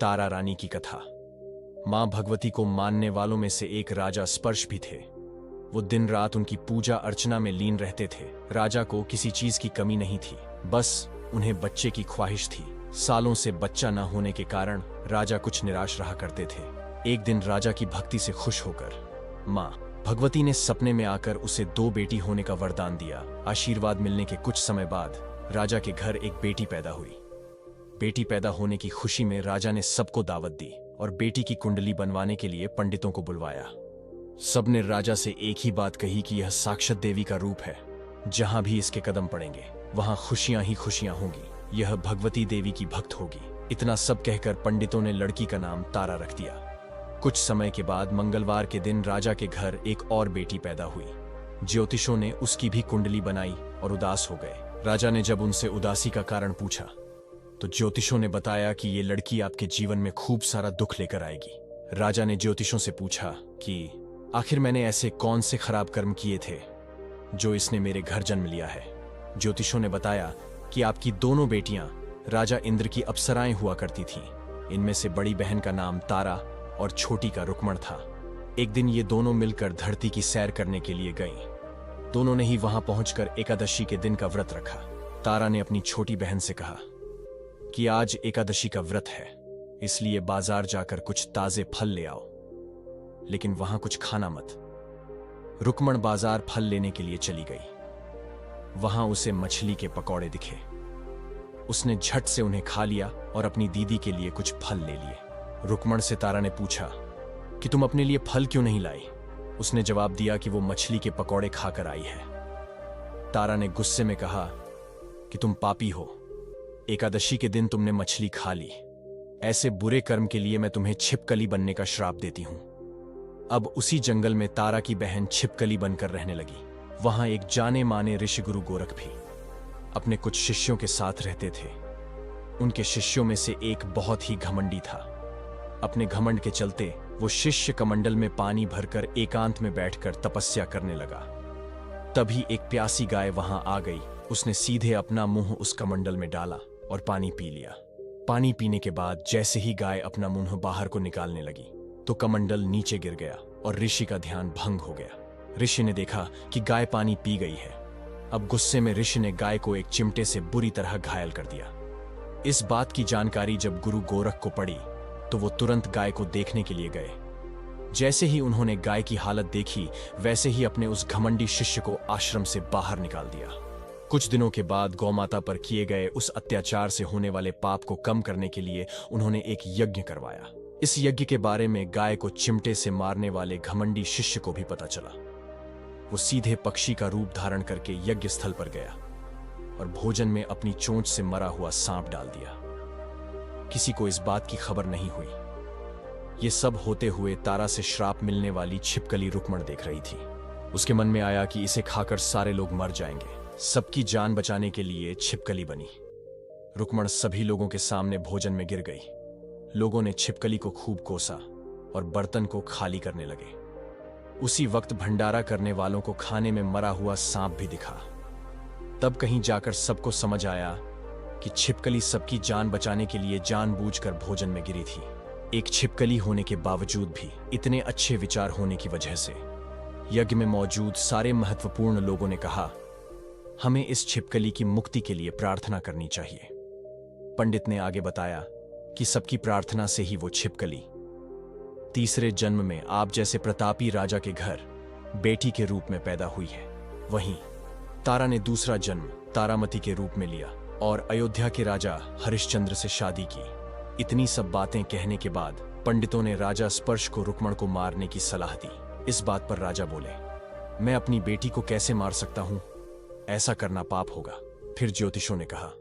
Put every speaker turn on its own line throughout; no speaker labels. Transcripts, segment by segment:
तारा रानी की कथा। मां भगवती को मानने वालों में से एक राजा स्पर्श भी थे। वो दिन रात उनकी पूजा अर्चना में लीन रहते थे। राजा को किसी चीज की कमी नहीं थी, बस उन्हें बच्चे की ख्वाहिश थी। सालों से बच्चा न होने के कारण राजा कुछ निराश रहा करते थे। एक दिन राजा की भक्ति से खुश होकर मां भगवती ने सपने में आकर उसे 2 बेटी होने का वरदान दिया। आशीर्वाद मिलने के कुछ समय बाद राजा के घर एक बेटी पैदा हुई। बेटी पैदा होने की खुशी में राजा ने सबको दावत दी और बेटी की कुंडली बनवाने के लिए पंडितों को बुलवाया। सबने राजा से एक ही बात कही कि यह साक्षात देवी का रूप है। जहां भी इसके कदम पड़ेंगे वहां खुशियां ही खुशियां होंगी। यह भगवती देवी की भक्त होगी। इतना सब कहकर पंडितों ने लड़की का नाम तारा रख दिया। कुछ समय के बाद मंगलवार के दिन राजा के घर एक और बेटी पैदा हुई। ज्योतिषों ने उसकी भी कुंडली बनाई और उदास हो गए। राजा ने जब उनसे उदासी का कारण पूछा तो ज्योतिषों ने बताया कि ये लड़की आपके जीवन में खूब सारा दुख लेकर आएगी। राजा ने ज्योतिषों से पूछा कि आखिर मैंने ऐसे कौन से खराब कर्म किए थे जो इसने मेरे घर जन्म लिया है। ज्योतिषों ने बताया कि आपकी दोनों बेटियां राजा इंद्र की अप्सराएं हुआ करती थीं। इनमें से बड़ी बहन का नाम तारा और छोटी का रुक्मण था। एक दिन ये दोनों मिलकर धरती की सैर करने के लिए गईं। दोनों ने ही वहां पहुंचकर एकादशी के दिन का व्रत रखा। तारा ने अपनी छोटी बहन से कहा कि आज एकादशी का व्रत है, इसलिए बाजार जाकर कुछ ताजे फल ले आओ, लेकिन वहां कुछ खाना मत। रुक्मण बाजार फल लेने के लिए चली गई। वहां उसे मछली के पकौड़े दिखे। उसने झट से उन्हें खा लिया और अपनी दीदी के लिए कुछ फल ले लिए। रुक्मण से तारा ने पूछा कि तुम अपने लिए फल क्यों नहीं लाई। उसने जवाब दिया कि वो मछली के पकौड़े खाकर आई है। तारा ने गुस्से में कहा कि तुम पापी हो, एकादशी के दिन तुमने मछली खा ली। ऐसे बुरे कर्म के लिए मैं तुम्हें छिपकली बनने का श्राप देती हूं। अब उसी जंगल में तारा की बहन छिपकली बनकर रहने लगी। वहां एक जाने माने ऋषि गुरु गोरख भी अपने कुछ शिष्यों के साथ रहते थे। उनके शिष्यों में से एक बहुत ही घमंडी था। अपने घमंड के चलते वो शिष्य कमंडल में पानी भरकर एकांत में बैठकर तपस्या करने लगा। तभी एक प्यासी गाय वहां आ गई। उसने सीधे अपना मुंह उस कमंडल में डाला और पानी पी लिया। पानी पीने के बाद जैसे ही गाय अपना मुंह बाहर को निकालने लगी तो कमंडल नीचे गिर गया और ऋषि का ध्यान भंग हो गया। ऋषि ने देखा कि गाय पानी पी गई है। अब गुस्से में ऋषि ने गाय को एक चिमटे से बुरी तरह घायल कर दिया। इस बात की जानकारी जब गुरु गोरख को पड़ी तो वो तुरंत गाय को देखने के लिए गए। जैसे ही उन्होंने गाय की हालत देखी, वैसे ही अपने उस घमंडी शिष्य को आश्रम से बाहर निकाल दिया। कुछ दिनों के बाद गौमाता पर किए गए उस अत्याचार से होने वाले पाप को कम करने के लिए उन्होंने एक यज्ञ करवाया। इस यज्ञ के बारे में गाय को चिमटे से मारने वाले घमंडी शिष्य को भी पता चला। वो सीधे पक्षी का रूप धारण करके यज्ञ स्थल पर गया और भोजन में अपनी चोंच से मरा हुआ सांप डाल दिया। किसी को इस बात की खबर नहीं हुई। ये सब होते हुए तारा से श्राप मिलने वाली छिपकली रुक्मण देख रही थी। उसके मन में आया कि इसे खाकर सारे लोग मर जाएंगे। सबकी जान बचाने के लिए छिपकली बनी। रुक्मण सभी लोगों के सामने भोजन में गिर गई। लोगों ने छिपकली को खूब कोसा और बर्तन को खाली करने लगे। उसी वक्त भंडारा करने वालों को खाने में मरा हुआ सांप भी दिखा। तब कहीं जाकर सबको समझ आया कि छिपकली सबकी जान बचाने के लिए जानबूझकर भोजन में गिरी थी। एक छिपकली होने के बावजूद भी इतने अच्छे विचार होने की वजह से यज्ञ में मौजूद सारे महत्वपूर्ण लोगों ने कहा, हमें इस छिपकली की मुक्ति के लिए प्रार्थना करनी चाहिए। पंडित ने आगे बताया कि सबकी प्रार्थना से ही वो छिपकली तीसरे जन्म में आप जैसे प्रतापी राजा के घर बेटी के रूप में पैदा हुई है। वहीं तारा ने दूसरा जन्म तारामती के रूप में लिया और अयोध्या के राजा हरिश्चंद्र से शादी की। इतनी सब बातें कहने के बाद पंडितों ने राजा स्पर्श को रुक्मण को मारने की सलाह दी। इस बात पर राजा बोले, मैं अपनी बेटी को कैसे मार सकता हूं? ऐसा करना पाप होगा। फिर ज्योतिषों ने कहा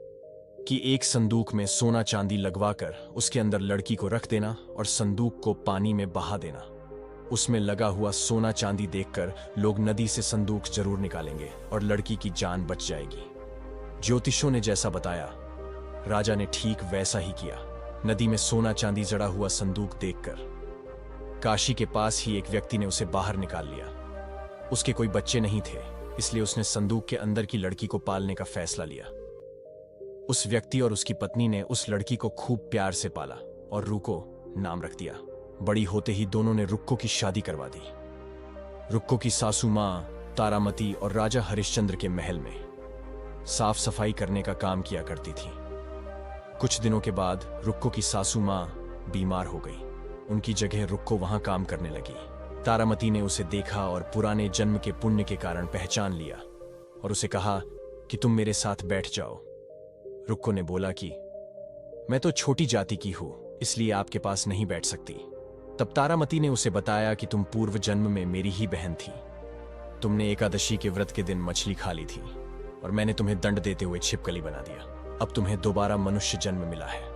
कि एक संदूक में सोना चांदी लगवाकर उसके अंदर लड़की को रख देना और संदूक को पानी में बहा देना। उसमें लगा हुआ सोना चांदी देखकर लोग नदी से संदूक जरूर निकालेंगे और लड़की की जान बच जाएगी। ज्योतिषों ने जैसा बताया, राजा ने ठीक वैसा ही किया। नदी में सोना चांदी जड़ा हुआ संदूक देखकर काशी के पास ही एक व्यक्ति ने उसे बाहर निकाल लिया। उसके कोई बच्चे नहीं थे, इसलिए उसने संदूक के अंदर की लड़की को पालने का फैसला लिया। उस व्यक्ति और उसकी पत्नी ने उस लड़की को खूब प्यार से पाला और रुको नाम रख दिया। बड़ी होते ही दोनों ने रुक्को की शादी करवा दी। रुक्को की सासू माँ तारामती और राजा हरिश्चंद्र के महल में साफ सफाई करने का काम किया करती थी। कुछ दिनों के बाद रुक्को की सासू माँ बीमार हो गई। उनकी जगह रुक्को वहां काम करने लगी। तारामती ने उसे देखा और पुराने जन्म के पुण्य के कारण पहचान लिया और उसे कहा कि तुम मेरे साथ बैठ जाओ। रुक्को ने बोला कि मैं तो छोटी जाति की हूं, इसलिए आपके पास नहीं बैठ सकती। तब तारामती ने उसे बताया कि तुम पूर्व जन्म में मेरी ही बहन थी। तुमने एकादशी के व्रत के दिन मछली खा ली थी और मैंने तुम्हें दंड देते हुए छिपकली बना दिया। अब तुम्हें दोबारा मनुष्य जन्म मिला है।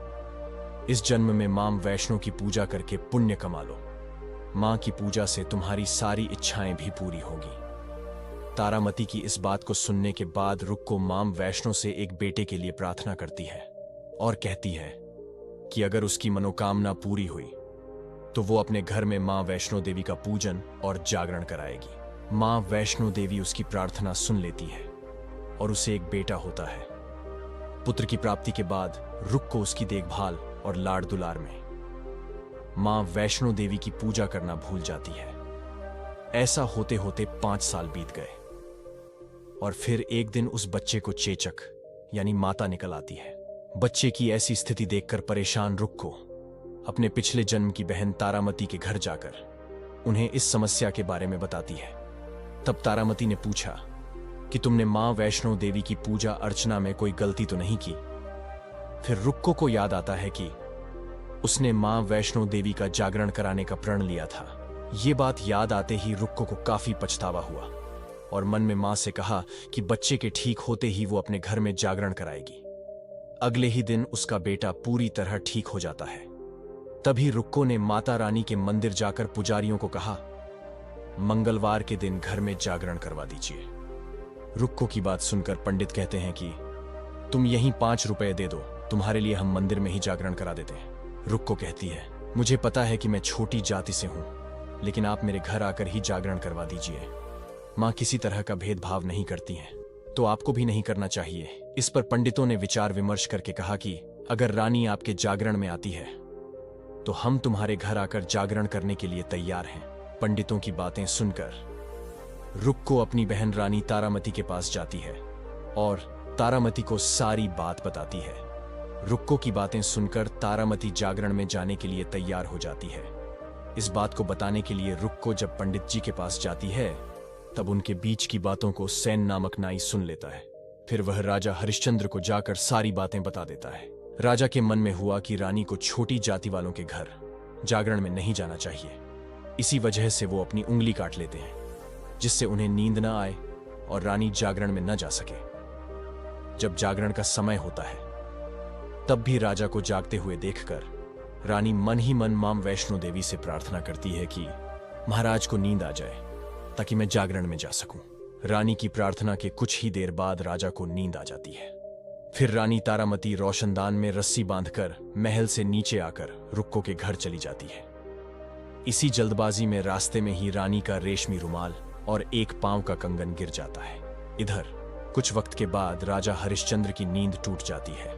इस जन्म में मां वैष्णो की पूजा करके पुण्य कमा लो। मां की पूजा से तुम्हारी सारी इच्छाएं भी पूरी होगी। तारामती की इस बात को सुनने के बाद रुक्को मां वैष्णो से एक बेटे के लिए प्रार्थना करती है और कहती है कि अगर उसकी मनोकामना पूरी हुई तो वो अपने घर में मां वैष्णो देवी का पूजन और जागरण कराएगी। मां वैष्णो देवी उसकी प्रार्थना सुन लेती है और उसे एक बेटा होता है। पुत्र की प्राप्ति के बाद रुक्को उसकी देखभाल और लाड़ दुलार में मां वैष्णो देवी की पूजा करना भूल जाती है। ऐसा होते होते 5 साल बीत गए और फिर एक दिन उस बच्चे को चेचक यानी माता निकल आती है। बच्चे की ऐसी स्थिति देखकर परेशान रुक्को अपने पिछले जन्म की बहन तारामती के घर जाकर उन्हें इस समस्या के बारे में बताती है। तब तारामती ने पूछा कि तुमने मां वैष्णो देवी की पूजा अर्चना में कोई गलती तो नहीं की। फिर रुक्को को याद आता है कि उसने मां वैष्णो देवी का जागरण कराने का प्रण लिया था। ये बात याद आते ही रुक्को को काफी पछतावा हुआ और मन में मां से कहा कि बच्चे के ठीक होते ही वो अपने घर में जागरण कराएगी। अगले ही दिन उसका बेटा पूरी तरह ठीक हो जाता है। तभी रुक्को ने माता रानी के मंदिर जाकर पुजारियों को कहा, मंगलवार के दिन घर में जागरण करवा दीजिए। रुक्को की बात सुनकर पंडित कहते हैं कि तुम यहीं 5 रुपए दे दो, तुम्हारे लिए हम मंदिर में ही जागरण करा देते हैं। रुक्को कहती है, मुझे पता है कि मैं छोटी जाति से हूं, लेकिन आप मेरे घर आकर ही जागरण करवा दीजिए। मां किसी तरह का भेदभाव नहीं करती हैं, तो आपको भी नहीं करना चाहिए। इस पर पंडितों ने विचार विमर्श करके कहा कि अगर रानी आपके जागरण में आती है तो हम तुम्हारे घर आकर जागरण करने के लिए तैयार हैं। पंडितों की बातें सुनकर रुक्को अपनी बहन रानी तारामती के पास जाती है और तारामती को सारी बात बताती है। रुक्को की बातें सुनकर तारामती जागरण में जाने के लिए तैयार हो जाती है। इस बात को बताने के लिए रुक्को जब पंडित जी के पास जाती है तब उनके बीच की बातों को सैन नामक नाई सुन लेता है। फिर वह राजा हरिश्चंद्र को जाकर सारी बातें बता देता है। राजा के मन में हुआ कि रानी को छोटी जाति वालों के घर जागरण में नहीं जाना चाहिए। इसी वजह से वो अपनी उंगली काट लेते हैं जिससे उन्हें नींद न आए और रानी जागरण में न जा सके। जब जागरण का समय होता है तब भी राजा को जागते हुए देखकर रानी मन ही मन मां वैष्णो देवी से प्रार्थना करती है कि महाराज को नींद आ जाए ताकि मैं जागरण में जा सकूं। रानी की प्रार्थना के कुछ ही देर बाद राजा को नींद आ जाती है। फिर रानी तारामती रोशनदान में रस्सी बांधकर महल से नीचे आकर रुक्को के घर चली जाती है। इसी जल्दबाजी में रास्ते में ही रानी का रेशमी रुमाल और एक पांव का कंगन गिर जाता है। इधर कुछ वक्त के बाद राजा हरिश्चंद्र की नींद टूट जाती है।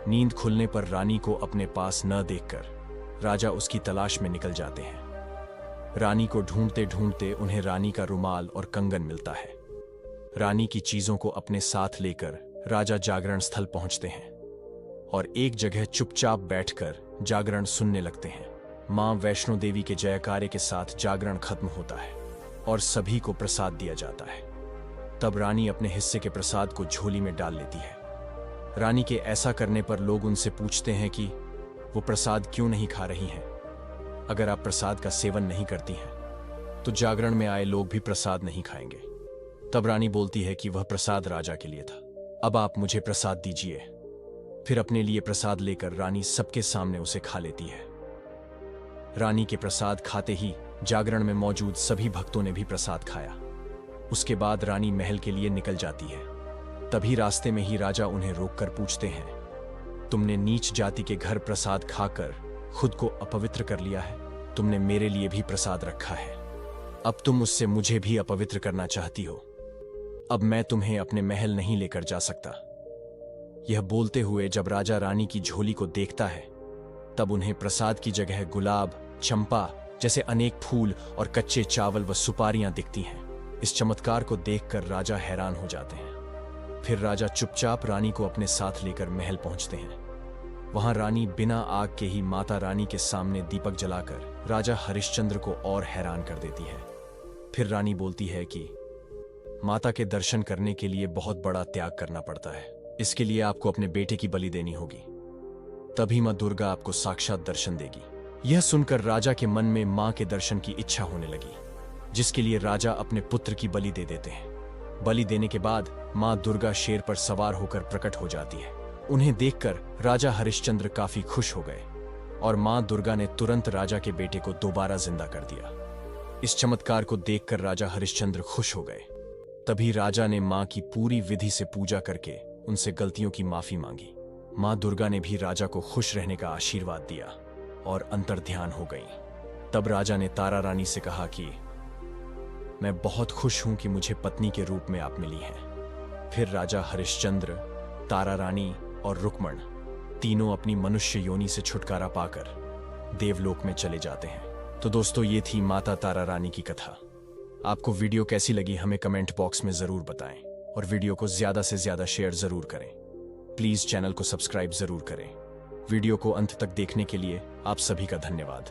नींद खुलने पर रानी को अपने पास न देखकर राजा उसकी तलाश में निकल जाते हैं। रानी को ढूंढते ढूंढते उन्हें रानी का रुमाल और कंगन मिलता है। रानी की चीजों को अपने साथ लेकर राजा जागरण स्थल पहुंचते हैं और एक जगह चुपचाप बैठकर जागरण सुनने लगते हैं। मां वैष्णो देवी के जयकारे के साथ जागरण खत्म होता है और सभी को प्रसाद दिया जाता है। तब रानी अपने हिस्से के प्रसाद को झोली में डाल लेती है। रानी के ऐसा करने पर लोग उनसे पूछते हैं कि वो प्रसाद क्यों नहीं खा रही हैं। अगर आप प्रसाद का सेवन नहीं करती हैं तो जागरण में आए लोग भी प्रसाद नहीं खाएंगे। तब रानी बोलती है कि वह प्रसाद राजा के लिए था, अब आप मुझे प्रसाद दीजिए। फिर अपने लिए प्रसाद लेकर रानी सबके सामने उसे खा लेती है। रानी के प्रसाद खाते ही जागरण में मौजूद सभी भक्तों ने भी प्रसाद खाया। उसके बाद रानी महल के लिए निकल जाती है। तभी रास्ते में ही राजा उन्हें रोककर पूछते हैं, तुमने नीच जाति के घर प्रसाद खाकर खुद को अपवित्र कर लिया है। तुमने मेरे लिए भी प्रसाद रखा है, अब तुम उससे मुझे भी अपवित्र करना चाहती हो। अब मैं तुम्हें अपने महल नहीं लेकर जा सकता। यह बोलते हुए जब राजा रानी की झोली को देखता है तब उन्हें प्रसाद की जगह गुलाब, चंपा जैसे अनेक फूल और कच्चे चावल व सुपारियां दिखती हैं। इस चमत्कार को देखकर राजा हैरान हो जाते हैं। फिर राजा चुपचाप रानी को अपने साथ लेकर महल पहुंचते हैं। वहां रानी बिना आग के ही माता रानी के सामने दीपक जलाकर राजा हरिश्चंद्र को और हैरान कर देती है। फिर रानी बोलती है कि माता के दर्शन करने के लिए बहुत बड़ा त्याग करना पड़ता है। इसके लिए आपको अपने बेटे की बलि देनी होगी, तभी मां दुर्गा आपको साक्षात दर्शन देगी। यह सुनकर राजा के मन में मां के दर्शन की इच्छा होने लगी, जिसके लिए राजा अपने पुत्र की बलि दे देते हैं। बलि देने के बाद मां दुर्गा शेर पर सवार होकर प्रकट हो जाती है। उन्हें देखकर राजा हरिश्चंद्र काफी खुश हो गए और मां दुर्गा ने तुरंत राजा के बेटे को दोबारा जिंदा कर दिया। इस चमत्कार को देखकर राजा हरिश्चंद्र खुश हो गए। तभी राजा ने मां की पूरी विधि से पूजा करके उनसे गलतियों की माफी मांगी। मां दुर्गा ने भी राजा को खुश रहने का आशीर्वाद दिया और अंतर्ध्यान हो गई। तब राजा ने तारा रानी से कहा कि मैं बहुत खुश हूं कि मुझे पत्नी के रूप में आप मिली हैं। फिर राजा हरिश्चंद्र, तारा रानी और रुक्मण तीनों अपनी मनुष्य योनि से छुटकारा पाकर देवलोक में चले जाते हैं। तो दोस्तों, ये थी माता तारा रानी की कथा। आपको वीडियो कैसी लगी हमें कमेंट बॉक्स में जरूर बताएं और वीडियो को ज्यादा से ज्यादा शेयर जरूर करें। प्लीज चैनल को सब्सक्राइब जरूर करें। वीडियो को अंत तक देखने के लिए आप सभी का धन्यवाद।